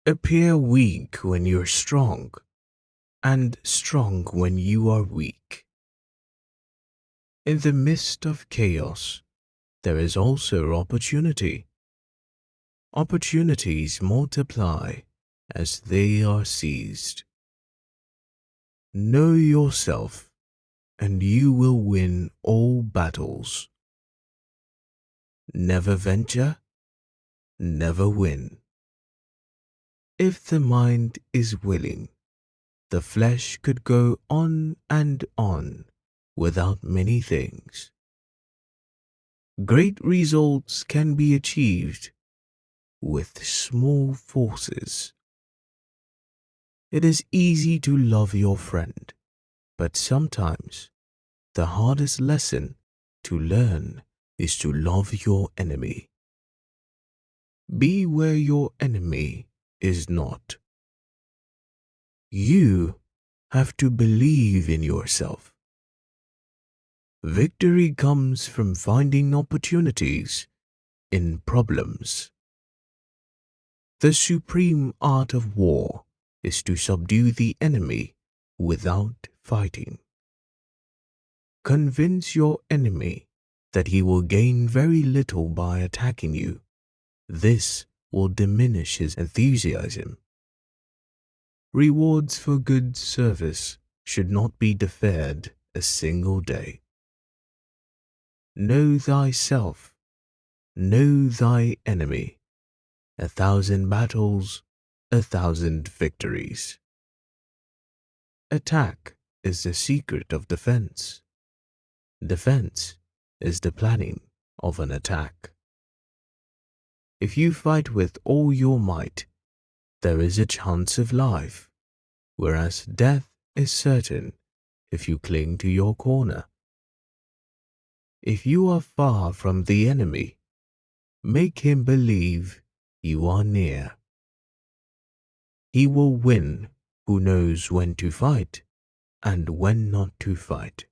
Appear weak when you're strong, and strong when you are weak. In the midst of chaos, there is also opportunity. Opportunities multiply as they are seized. Know yourself, and you will win all battles. Never venture, never win. If the mind is willing, the flesh could go on and on without many things. Great results can be achieved with small forces. It is easy to love your friend, but sometimes the hardest lesson to learn is to love your enemy. Be where your enemy is not. You have to believe in yourself. Victory comes from finding opportunities in problems. The supreme art of war is to subdue the enemy without fighting. Convince your enemy that he will gain very little by attacking you. This will diminish his enthusiasm. Rewards for good service should not be deferred a single day. Know thyself, know thy enemy. 1,000 battles, 1,000 victories. Attack is the secret of defense. Defense is the planning of an attack. If you fight with all your might, there is a chance of life, whereas death is certain if you cling to your corner. If you are far from the enemy, make him believe you are near. He will win who knows when to fight and when not to fight.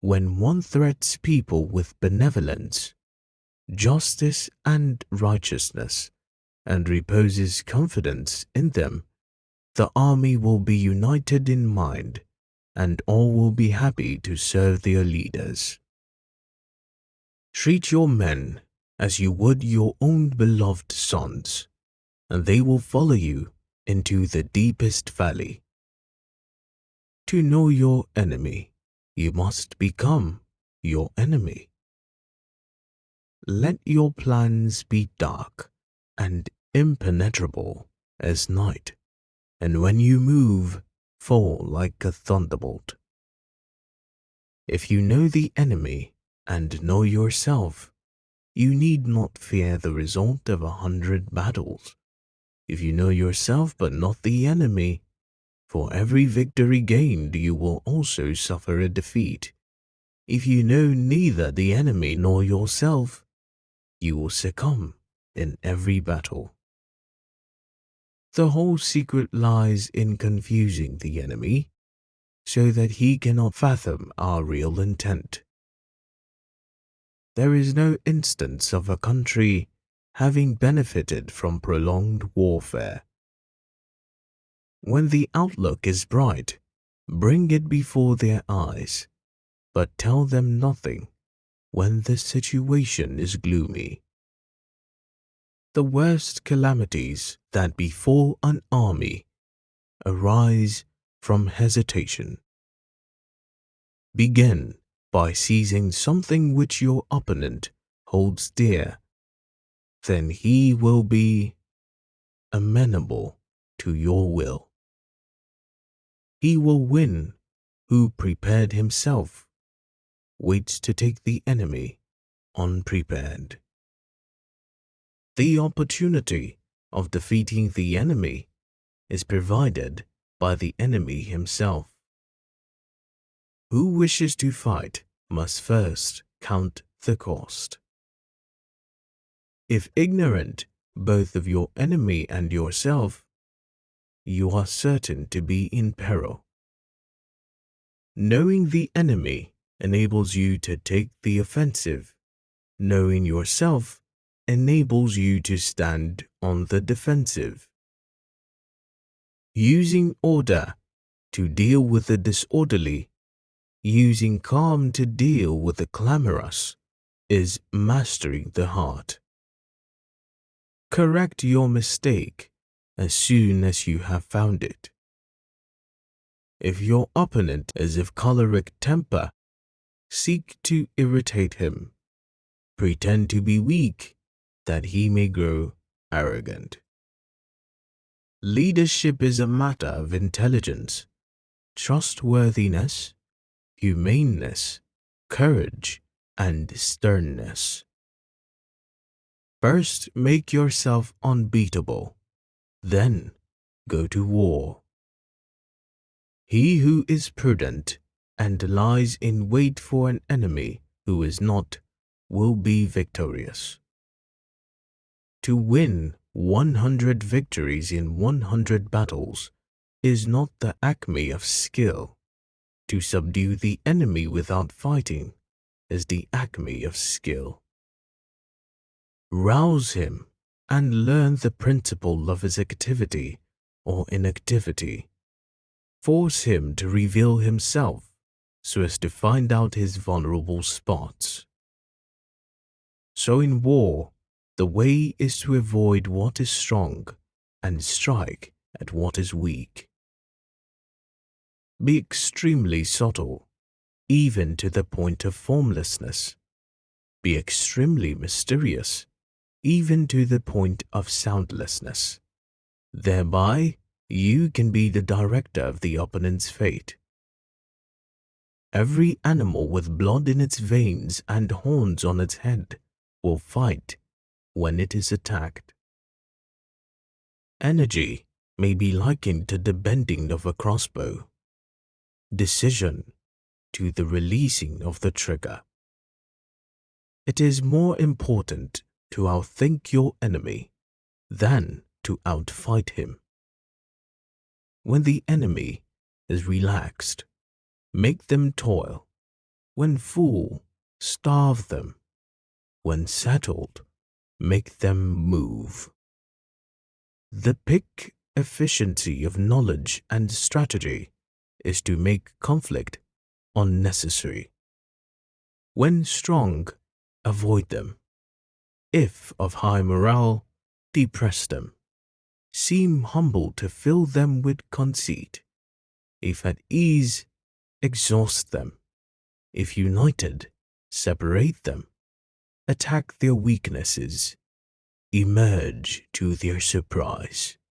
When one threats people with benevolence, justice and righteousness, and reposes confidence in them, the army will be united in mind, and all will be happy to serve their leaders. Treat your men as you would your own beloved sons, and they will follow you into the deepest valley. To know your enemy, you must become your enemy. Let your plans be dark and impenetrable as night, and when you move, fall like a thunderbolt. If you know the enemy and know yourself, you need not fear the result of 100 battles. If you know yourself but not the enemy, for every victory gained you will also suffer a defeat. If you know neither the enemy nor yourself, you will succumb in every battle. The whole secret lies in confusing the enemy, so that he cannot fathom our real intent. There is no instance of a country having benefited from prolonged warfare. When the outlook is bright, bring it before their eyes, but tell them nothing when the situation is gloomy. The worst calamities that befall an army arise from hesitation. Begin by seizing something which your opponent holds dear, then he will be amenable to your will. He will win who prepared himself, waits to take the enemy unprepared. The opportunity of defeating the enemy is provided by the enemy himself. Who wishes to fight must first count the cost. If ignorant both of your enemy and yourself, you are certain to be in peril. Knowing the enemy enables you to take the offensive. Knowing yourself enables you to stand on the defensive. Using order to deal with the disorderly, using calm to deal with the clamorous, is mastering the heart. Correct your mistake as soon as you have found it. If your opponent is of choleric temper, seek to irritate him. Pretend to be weak, that he may grow arrogant. Leadership is a matter of intelligence, trustworthiness, humaneness, courage, and sternness. First, make yourself unbeatable, then go to war. He who is prudent and lies in wait for an enemy who is not will be victorious. To win 100 victories in 100 battles is not the acme of skill. To subdue the enemy without fighting is the acme of skill. Rouse him and learn the principle of his activity or inactivity. Force him to reveal himself so as to find out his vulnerable spots. So in war, the way is to avoid what is strong and strike at what is weak. Be extremely subtle, even to the point of formlessness. Be extremely mysterious, even to the point of soundlessness. Thereby, you can be the director of the opponent's fate. Every animal with blood in its veins and horns on its head will fight when it is attacked. Energy may be likened to the bending of a crossbow, decision to the releasing of the trigger. It is more important to outthink your enemy than to outfight him. When the enemy is relaxed, make them toil. When full, starve them. When settled, make them move. The peak efficiency of knowledge and strategy is to make conflict unnecessary. When strong, avoid them. If of high morale, depress them. Seem humble to fill them with conceit. If at ease, exhaust them. If united, separate them. Attack their weaknesses. Emerge to their surprise.